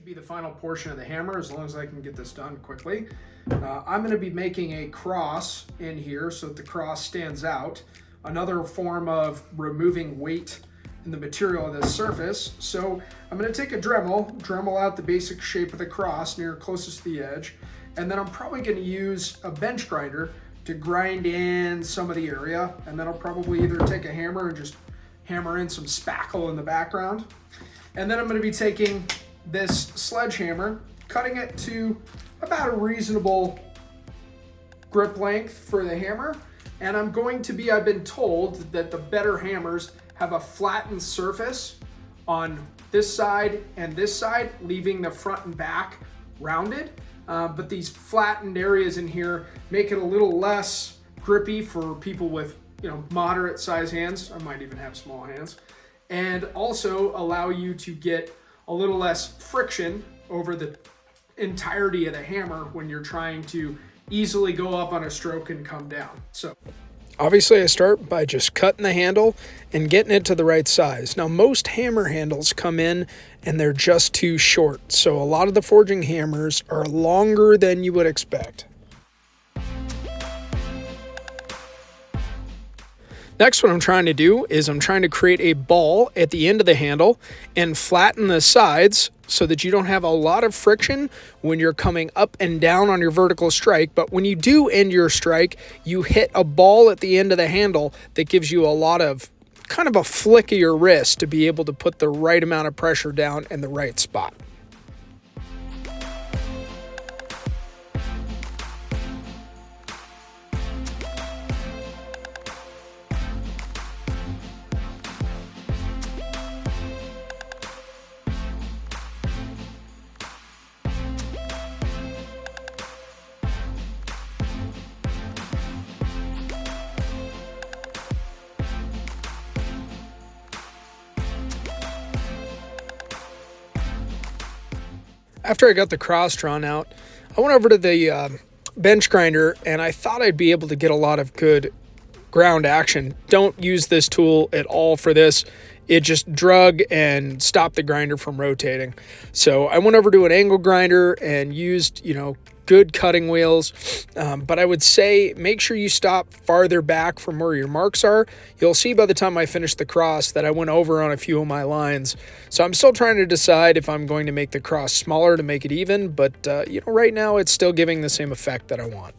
be the final portion of the hammer, as long as I can get this done quickly. I'm going to be making a cross in here so that the cross stands out. Another form of removing weight in the material of this surface. So I'm going to take a Dremel out the basic shape of the cross near closest to the edge, and then I'm probably going to use a bench grinder to grind in some of the area, and then I'll probably either take a hammer and just hammer in some spackle in the background. And then I'm going to be taking this sledgehammer, cutting it to about a reasonable grip length for the hammer, and I'm going to be, I've been told that the better hammers have a flattened surface on this side and this side, leaving the front and back rounded. But these flattened areas in here make it a little less grippy for people with, moderate size hands. I might even have small hands. And also allow you to get a little less friction over the entirety of the hammer when you're trying to easily go up on a stroke and come down. So obviously I start by just cutting the handle and getting it to the right size. Now most hammer handles come in and they're just too short. So a lot of the forging hammers are longer than you would expect. Next, what I'm trying to do is I'm trying to create a ball at the end of the handle and flatten the sides so that you don't have a lot of friction when you're coming up and down on your vertical strike. But when you do end your strike, you hit a ball at the end of the handle that gives you a lot of kind of a flick of your wrist to be able to put the right amount of pressure down in the right spot. After I got the cross drawn out, I went over to the bench grinder and I thought I'd be able to get a lot of good ground action. Don't use this tool at all for this. It just drug and stopped the grinder from rotating. So I went over to an angle grinder and used, good cutting wheels. But I would say make sure you stop farther back from where your marks are. You'll see by the time I finish the cross that I went over on a few of my lines. So I'm still trying to decide if I'm going to make the cross smaller to make it even, but right now it's still giving the same effect that I want.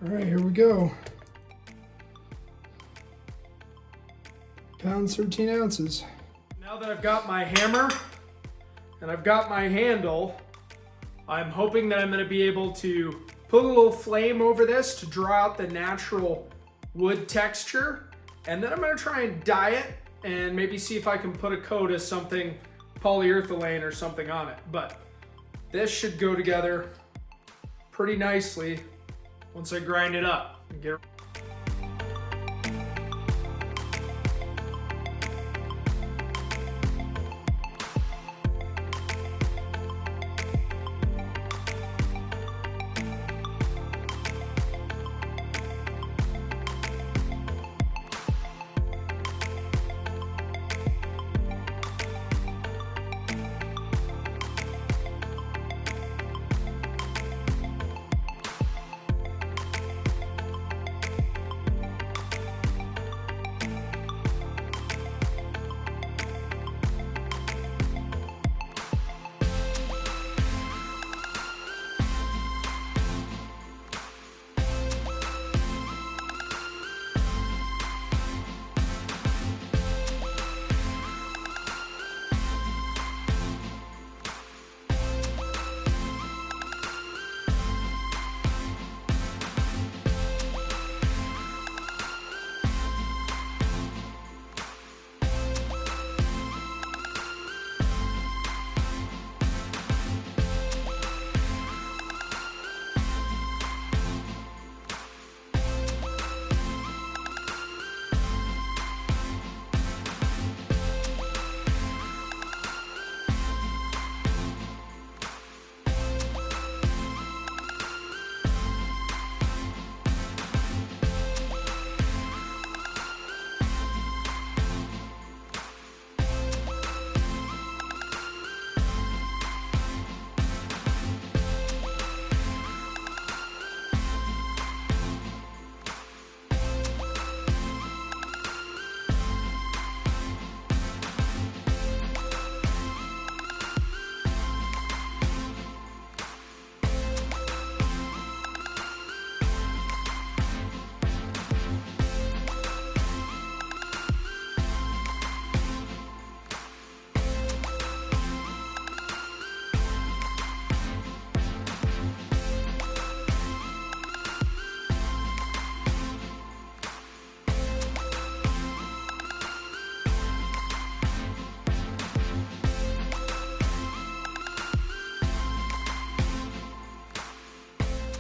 All right, here we go. Pound 13 ounces. Now that I've got my hammer and I've got my handle, I'm hoping that I'm going to be able to put a little flame over this to draw out the natural wood texture. And then I'm going to try and dye it and maybe see if I can put a coat of something polyurethane or something on it. But this should go together pretty nicely once I grind it up and get it.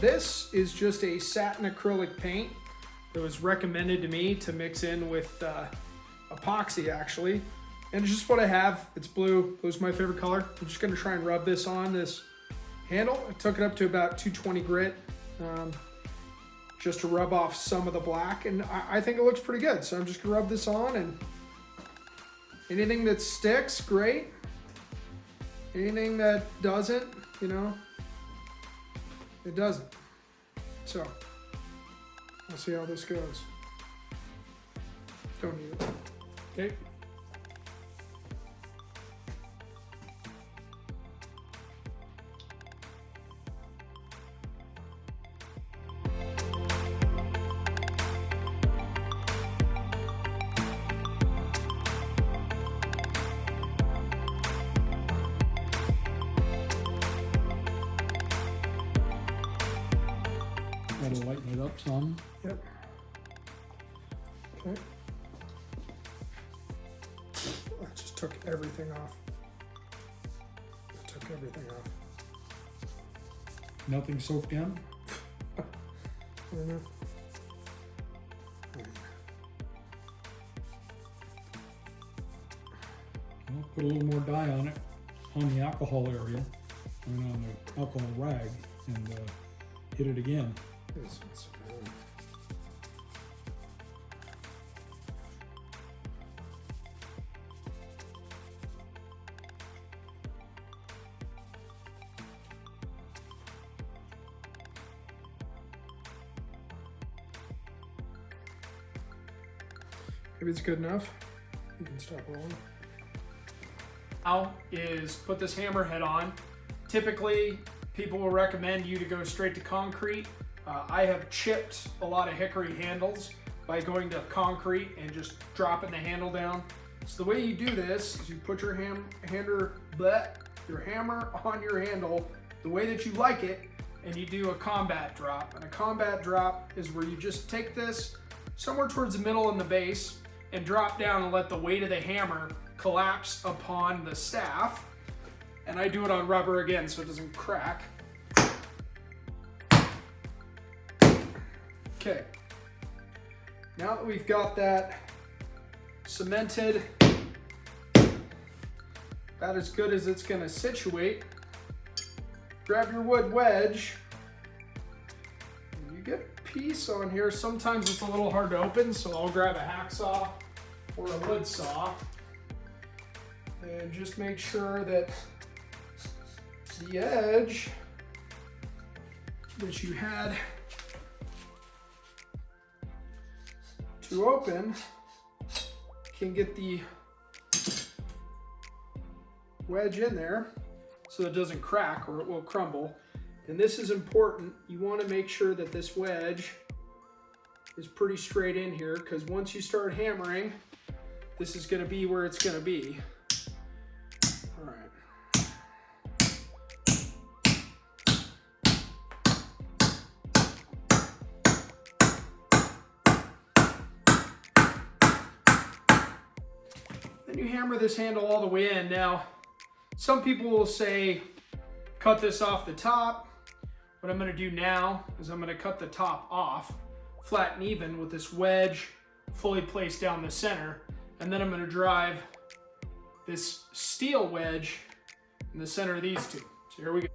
this is just a satin acrylic paint that was recommended to me to mix in with epoxy actually. And it's just what I have. It's blue. Blue's my favorite color. I'm just gonna try and rub this on this handle. I took it up to about 220 grit just to rub off some of the black, and I think it looks pretty good. So I'm just gonna rub this on, and anything that sticks, great. Anything that doesn't, you know, it doesn't. So let's see how this goes. Don't need it. Okay. Gotta lighten it up some. Yep. Okay. I just took everything off. I took everything off. Nothing soaked in? Well, put a little more dye on it, on the alcohol area, and on the alcohol rag, and hit it again. Maybe it's good enough. You can stop rolling. Now is put this hammerhead on. Typically, people will recommend you to go straight to concrete. I have chipped a lot of hickory handles by going to concrete and just dropping the handle down. So the way you do this is you put your hammer on your handle the way that you like it, and you do a combat drop. And a combat drop is where you just take this somewhere towards the middle in the base and drop down and let the weight of the hammer collapse upon the staff. And I do it on rubber again so it doesn't crack. Okay, now that we've got that cemented about as good as it's gonna situate, grab your wood wedge. You get a piece on here. Sometimes it's a little hard to open, so I'll grab a hacksaw or a wood saw and just make sure that the edge that you had to open can get the wedge in there so it doesn't crack or it will crumble. And this is important. You want to make sure that this wedge is pretty straight in here, because once you start hammering, this is going to be where it's going to be. All right. Then you hammer this handle all the way in. Now, some people will say, cut this off the top. What I'm gonna do now is I'm gonna cut the top off, flat and even, with this wedge fully placed down the center. And then I'm gonna drive this steel wedge in the center of these two. So here we go.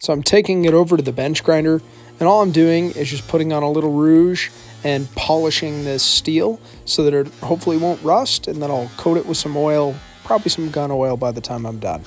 So I'm taking it over to the bench grinder, and all I'm doing is just putting on a little rouge and polishing this steel so that it hopefully won't rust, and then I'll coat it with some oil, probably some gun oil by the time I'm done.